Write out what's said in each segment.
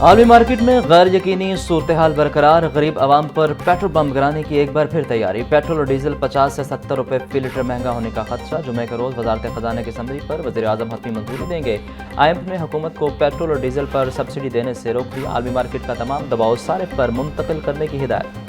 आलमी मार्केट में गैर यकीनी सूरत हाल बरकरार। गरीब आवाम पर पेट्रोल पंप गिराने की एक बार फिर तैयारी। पेट्रोल और डीजल 50 से 70 रुपए फी लीटर महंगा होने का खदशा। जुमे के रोज वजारत खजाना की असम्बली पर वज़ीर आज़म हतमी मंजूरी देंगे। IMF ने हुकूमत को पेट्रोल और डीजल पर सब्सिडी देने से रोक दिया। आलमी मार्केट का तमाम दबाव सारिफ पर मुंतकिल करने की हिदायत।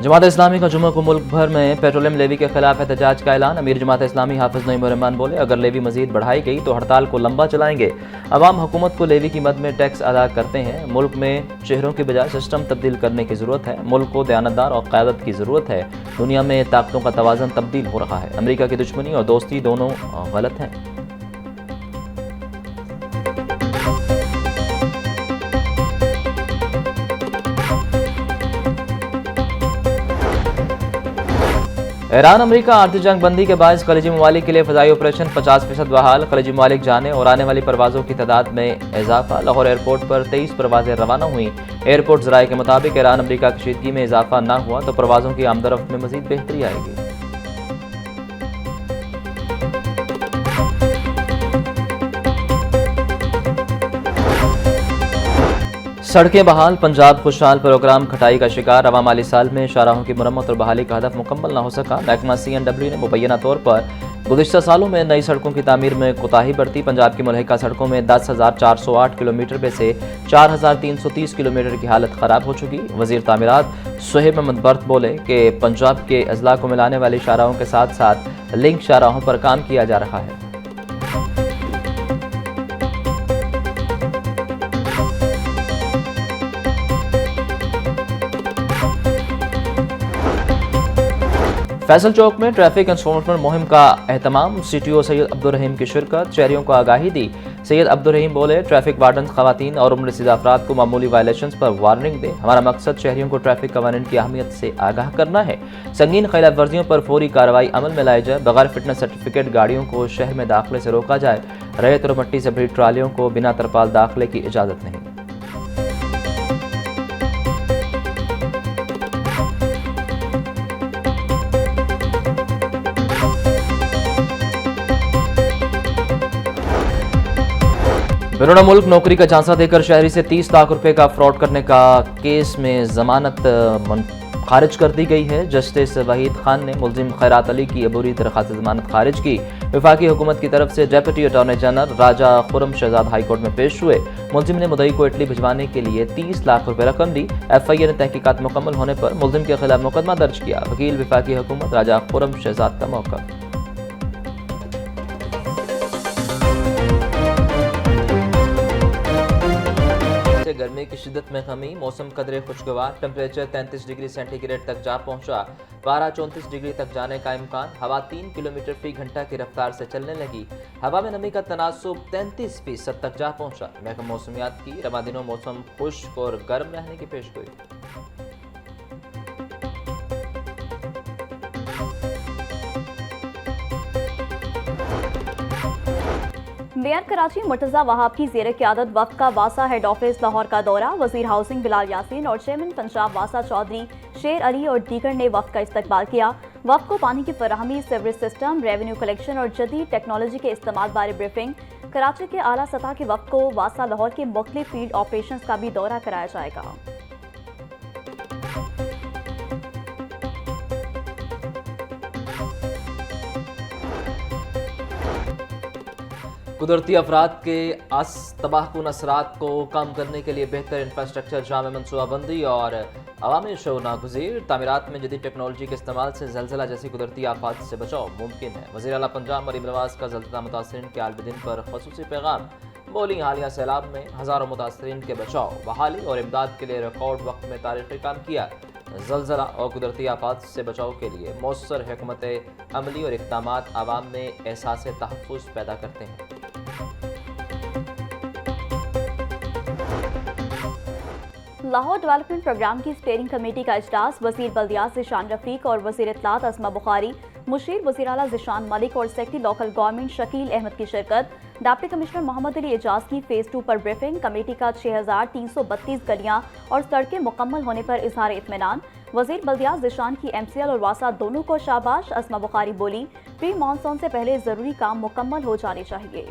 जमात इस्लामी का जुम्मे को मुल्क भर में पेट्रोलियम लेवी के खिलाफ एहतजाज का ऐलान। अमीर जमात इस्लामी हाफिज नईम रहमान बोले, अगर लेवी मजीद बढ़ाई गई तो हड़ताल को लंबा चलाएंगे। अवाम हुकूमत को लेवी की मद में टैक्स अदा करते हैं। मुल्क में चेहरों की बजाय सिस्टम तब्दील करने की जरूरत है। मुल्क को दयानतदार और क़यादत की जरूरत है। दुनिया में ताकतों का तवाज़न तब्दील हो रहा है। अमरीका की दुश्मनी और दोस्ती दोनों गलत हैं। ईरान अमरीका आर्थिक जंग बंदी के बायस खलीजी ममालिक के लिए फ़ज़ाई ऑपरेशन 50% बहाल। खलीजी ममालिक जाने और आने वाली परवाज़ों की तादाद में इजाफा। लाहौर एयरपोर्ट पर 23 परवाज़ें रवाना हुई। एयरपोर्ट ज़राए के मुताबिक ईरान अमरीका कशीदगी में इजाफा न हुआ तो परवाज़ों की आमदरफ्त में मज़ीद बेहतरी आएगी। सड़कें बहाल। पंजाब खुशहाल प्रोग्राम खटाई का शिकार। रवा माली साल में शाहराहों की मुरम्मत और बहाली का हदफ मुकम्मल न हो सका। महकमा CNW ने मुबैना तौर पर गुज़िश्ता सालों में नई सड़कों की तामीर में कोताही बरती। पंजाब की मुल्हिका सड़कों में 10,408 किलोमीटर में से 4,330 किलोमीटर की हालत ख़राब हो चुकी। वज़ीर तामीरात सुहेब अहमद बर्त बोले कि पंजाब के अजला को मिलाने वाली शाहराहों के साथ साथ लिंक शाहराहों पर काम किया जा रहा है। फैसल चौक में ट्रैफिक एनफोर्समेंट मुहिम का एहतमाम। CTO सैयद अब्दुल रहीम की शिरकत। शहरियों को आगाही दी। सैयद अब्दुल रहीम बोले, ट्रैफिक वार्डन खवातीन और उम्र रसीदा अफराद को मामूली वायलेशंस पर वार्निंग दे। हमारा मकसद शहरियों को ट्रैफिक कवानीन की अहमियत से आगाह करना है। संगीन खिलाफ वर्जियों पर फौरी कार्रवाई अमल में लाई जाए। बगैर फिटनेस सर्टिफिकेट गाड़ियों को शहर में दाखिले से रोका जाए। रेत और मट्टी से भरी ट्रालियों को बिना तरपाल दाखिले की इजाज़त नहीं। बैरून मुल्क नौकरी का झांसा देकर शहरी से 30 लाख रुपए का फ्रॉड करने का केस में जमानत खारिज कर दी गई है। जस्टिस वहीद खान ने मुलजिम खैरात अली की अबूरी दरख्वास्त जमानत खारिज की। वफाकी हुकूमत की तरफ से डेप्यूटी अटॉर्नी जनरल राजा खुरम शहजाद हाईकोर्ट में पेश हुए। मुलजिम ने मुद्दई को इटली भिजवाने के लिए 30 लाख रुपए रकम दी। FIA ने तहकीकात मुकम्मल होने पर मुलजिम के खिलाफ मुकदमा दर्ज किया। वकील वफाकी हुकूमत राजा खुरम शहजाद का मौक़िफ़। गर्मी की शिद्दत में कमी। मौसम कदरे खुशगवार। टेम्परेचर 33 डिग्री सेंटीग्रेड तक जा पहुंचा। पारा 34 डिग्री तक जाने का इम्कान। हवा 3 किलोमीटर फी घंटा की रफ्तार से चलने लगी। हवा में नमी का तनासुब 33% तक जा पहुंचा। महकमा मौसमियात की रवा दिनों मौसम खुश्क और गर्म रहने की पेशगोई। मेयर कराची मुर्तजा वहाब की ज़ेर क़यादत वफ़द का वासा हेड ऑफिस लाहौर का दौरा। वज़ीर हाउसिंग बिलाल यासीन और चेयरमैन पंजाब वासा चौधरी शेर अली और दीगर ने वफ़द का इस्तकबाल किया। वफ़द को पानी की फराहमी, सीवरेज सिस्टम, रेवेन्यू कलेक्शन और जदीद टेक्नोलॉजी के इस्तेमाल बारे ब्रीफिंग। कराची के आला सतह के वफ़द को वासा लाहौर के मुख्तलिफ फील्ड ऑपरेशंस का भी दौरा कराया जाएगा। कुदरती अफराद के तबाहकुन असरात को कम करने के लिए बेहतर इंफ्रास्ट्रक्चर, जामे मनसूबाबंदी और अवामी शोर नागुज़ीर। तामीरात में जदीद टेक्नोलॉजी के इस्तेमाल से ज़लज़ला जैसी कुदरती आफात से बचाव मुमकिन है। वज़ीर आला पंजाब मरीम नवाज का ज़लज़ला मुतासरीन के आलबदिन पर ख़ुसूसी पैगाम। बोली, हालिया सैलाब में हज़ारों मुतासरीन के बचाव, बहाली और इमदाद के लिए रिकॉर्ड वक्त में तारीख़ी काम किया। ज़लज़ला और कुदरती आफात से बचाव के लिए मौसर हिकमत अमली और इक़दामात आवाम में एहसास तहफ़्फ़ुज़ पैदा करते हैं। लाहौर डेवलपमेंट प्रोग्राम की स्टीयरिंग कमेटी का इजलास। वज़ीर बल्दियात ज़ीशान रफ़ीक और वज़ीर इत्तलात अस्मा बुखारी मुशीर, वज़ीर-आला ज़िशान मलिक और secretary local government Shakeel Ahmed की शिरकत। डिप्टी कमिश्नर मोहम्मद अली एजाज की फेज़ 2 पर ब्रीफिंग। कमेटी का 6332 गलियां और सड़कें मुकम्मल होने पर इजहार इत्मीनान। वज़ीर बल्दियात ज़िशान की MCL और वासा दोनों को शाबाश। अस्मा बुखारी बोली, प्री मानसून से पहले ज़रूरी काम मुकम्मल हो जाने चाहिए।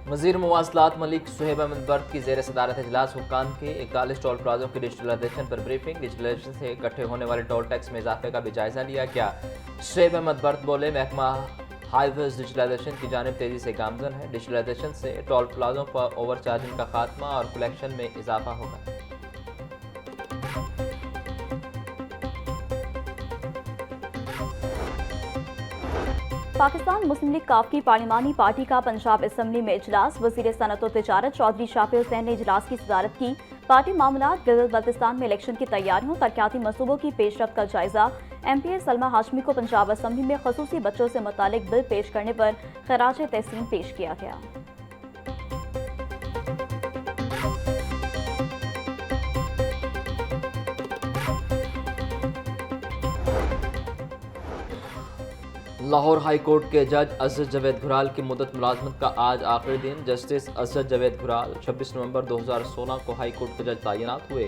वज़ीर मुवासलात मलिक सुहेब अहमद बर्द की ज़ेर सदारत इजलास हुक्काम के 41 टोल प्लाजों की डिजिटलाइजेशन पर ब्रीफिंग। डिजिटलाइजेशन से इकट्ठे होने वाले टोल टैक्स में इजाफे का भी जायजा लिया गया। सुहेब अहमद बर्द बोले, महकमा हाईवेज डिजिटलाइजेशन की जानिब तेजी से गामजन है। डिजिटलाइजेशन से टोल प्लाजों पर ओवर चार्जिंग का खात्मा और कलेक्शन में इजाफा होगा। पाकिस्तान मुस्लिम लीग काफ की पार्लिमानी पार्टी का पंजाब असम्बली में इजलास। वज़ीर सनअत व तिजारत चौधरी शाफी हुसैन ने इजलास की सदारत की। पार्टी मामलात, गिलगित बल्तिस्तान में इलेक्शन की तैयारियों, तरक्याती मनसूबों की पेशरफ्त का जायजा। MPA सलमा हाशमी को पंजाब असम्बली में खसूसी बच्चों से मुतालिक बिल पेश करने पर खराज तहसीन पेश किया गया। लाहौर हाई कोर्ट के जज असद जावेद घुराल की मुद्दत मुलाजमत का आज आखिरी दिन। जस्टिस असद जावेद घुराल 26 नवंबर 2016 को हाई कोर्ट के जज तैनात हुए।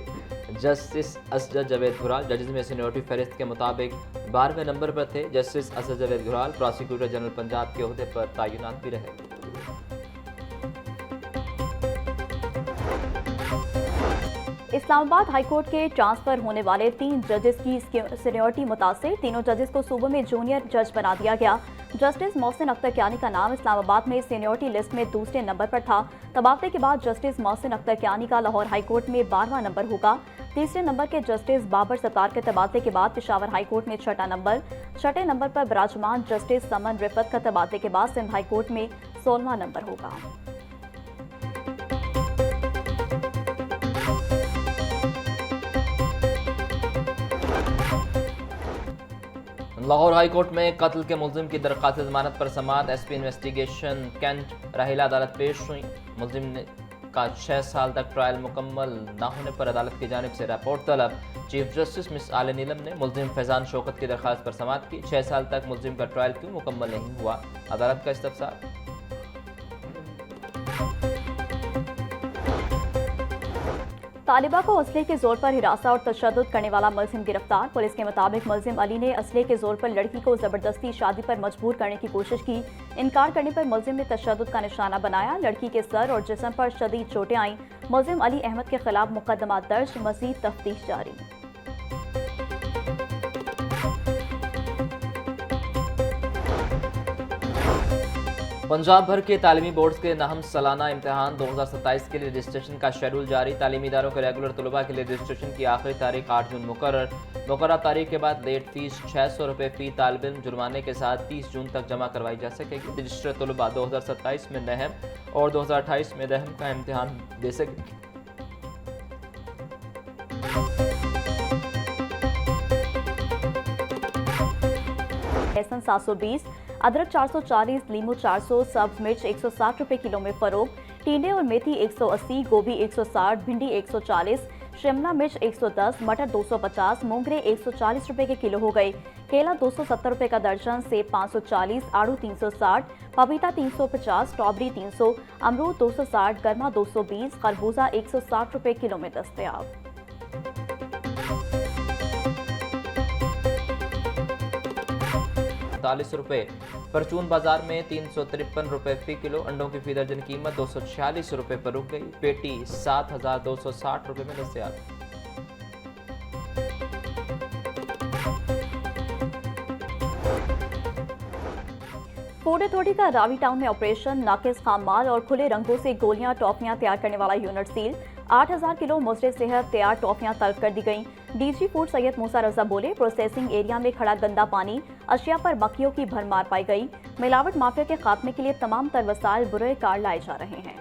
जस्टिस असद जावेद घुराल जजेस में सीनियरिटी फहरिस्त के मुताबिक 12वें नंबर पर थे। Justice Asad Javed Ghural prosecutor general Punjab के ओहदे पर तैनात भी रहे। इस्लामाबाद हाईकोर्ट के ट्रांसफर होने वाले 3 जजेस की सीनियरिटी मुतासिर। तीनों जजेस को सूबे में जूनियर जज बना दिया गया। जस्टिस मोहसिन अख्तर कियानी का नाम इस्लामाबाद में सीनियरिटी लिस्ट में दूसरे नंबर पर था। तबादले के बाद जस्टिस मोहसिन अख्तर कियानी का लाहौर हाईकोर्ट में 12वां नंबर होगा। तीसरे नंबर के जस्टिस बाबर सत्तार के तबादले के बाद पेशावर हाईकोर्ट में 6ठा नंबर। 6ठे नंबर पर विराजमान जस्टिस समन रिफत का तबादले के बाद सिंध हाईकोर्ट में 16वां नंबर होगा। लाहौर हाई कोर्ट में कत्ल के मुलजिम की दरख्वास्त जमानत पर समाअत। SP इन्वेस्टिगेशन कैंट राहिला अदालत पेश हुई। मुलजिम का 6 साल तक ट्रायल मुकम्मल न होने पर अदालत की जानिब से रिपोर्ट तलब। चीफ जस्टिस मिस आले नीलम ने मुलजिम फैजान शौकत की दरख्वास्त पर समाअत की। 6 साल तक मुलजिम का ट्रायल क्यों मुकम्मल नहीं हुआ, अदालत का इस्तफसार। तालिबा को असले के जोर पर हिरासा और तशद्दुद करने वाला मुलजिम गिरफ्तार। पुलिस के मुताबिक मुलजिम अली ने असले के जोर पर लड़की को जबरदस्ती शादी पर मजबूर करने की कोशिश की। इनकार करने पर मुलजिम ने तशद्दुद का निशाना बनाया। लड़की के सर और जिस्म पर शदीद चोटें आईं। मुलजिम अली अहमद के खिलाफ मुकदमा दर्ज, मजीद तफ्तीश जारी। पंजाब भर के तालीमी बोर्ड्स के नाहम सालाना इम्तहान 2027 के लिए रजिस्ट्रेशन का शेड्यूल जारी। तालीमी इदारों के रेगुलर तलबा के लिए रजिस्ट्रेशन की आखिरी तारीख 8 जून मुकर्रर तारीख के बाद लेट फीस 600 रुपये फ़ी तालिब इल्म जुर्माने के साथ 30 जून तक जमा करवाई जा सकेगी। रजिस्टर्ड तलबा 2027 में नहम और 2028 में दहम का इम्तहान दे सकेंगे। लहसुन 720, अदरक 440, लीमू 400, सब्ज मिर्च 160 रुपये किलो में फरोख्त। टींडे और मेथी 180, गोभी 160, भिंडी 140, शिमला मिर्च 110, मटर 250, मोंगरे 140 रुपये के किलो हो गए। केला 270 रुपये का दर्जन, सेब 540, आड़ू 360, पपीता 350, स्ट्रॉबेरी 300, अमरूद 260, गर्मा 220, खरबूजा 160 रुपये किलो में दस्तयाब। ₹40 परचून बाजार में 353 रुपये फ़ी किलो। अंडों की फ़ी दर्जन कीमत 246 रुपये पर रुक गई। पेटी 7,260 रुपये में दस्तयाब। फूड अथॉरिटी का रावी टाउन में ऑपरेशन। नाकिस खाम माल और खुले रंगों से गोलियां टॉफियां तैयार करने वाला यूनिट सील। 8000 किलो मुजरे सेहत तैयार टॉफियां तलब कर दी गईं। DG फूड सैयद मूसा रजा बोले, प्रोसेसिंग एरिया में खड़ा गंदा पानी, अशिया पर मक्खियों की भरमार पाई गई। मिलावट माफिया के खात्मे के लिए तमाम तर वसाइल बुरे कार लाए जा रहे हैं।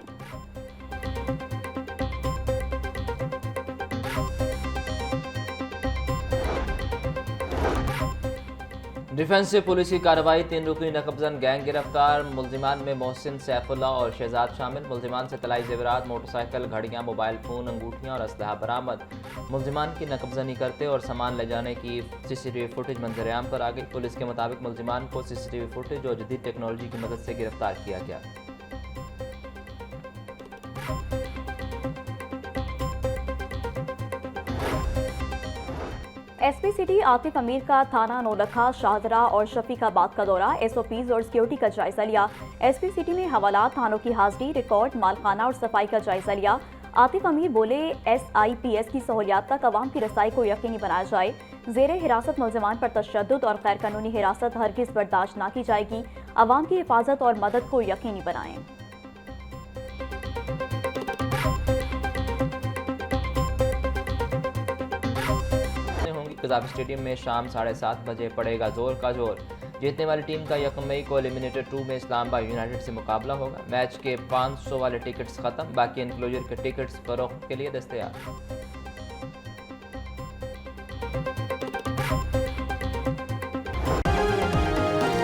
डिफेंसिव पुलिस की कार्रवाई, 3 रुकनी नकबजन गैंग गिरफ्तार, मुलजिमान में मोहसिन, सैफुल्ला और शहजाद शामिल। मुलजिमान से तलाई जेवरात, मोटरसाइकिल, घड़ियां, मोबाइल फ़ोन, अंगूठियां और असलहा बरामद। मुलजिमान की नकबजनी करते और सामान ले जाने की CCTV फुटेज मंजरेआम पर आ गई। पुलिस के मुताबिक मुलजिमान को CCTV फुटेज और जदीद टेक्नोलॉजी की मदद से गिरफ्तार किया गया। एसपी सिटी आतिफ अमीर का थाना नौलखा, शाहदरा और शफीकाबाद का दौरा, SOPs और सिक्योरिटी का जायजा लिया। एसपी सिटी में हवालात, थानों की हाजिरी, रिकॉर्ड, मालखाना और सफाई का जायजा लिया। आतिफ अमीर बोले, SIPS की सहूलियात तक अवाम की रसाई को यकीनी बनाया जाए। जेर हिरासत मुलजमान पर तशद्दुद और गैर कानूनी हिरासत हरगिज़ बर्दाश्त न की जाएगी। अवाम की हिफाजत और मदद को यकीनी बनाएं। कज़ाफ स्टेडियम में शाम 7:30 बजे पड़ेगा जोर का जोर। जीतने वाली टीम का 1 मई को एलिमिनेटर 2 में इस्लामाबाद यूनाइटेड से मुकाबला होगा। मैच के 500 वाले टिकट्स खत्म, बाकी एनक्लोजर के टिकट्स फरोख्त के लिए दस्तयाब।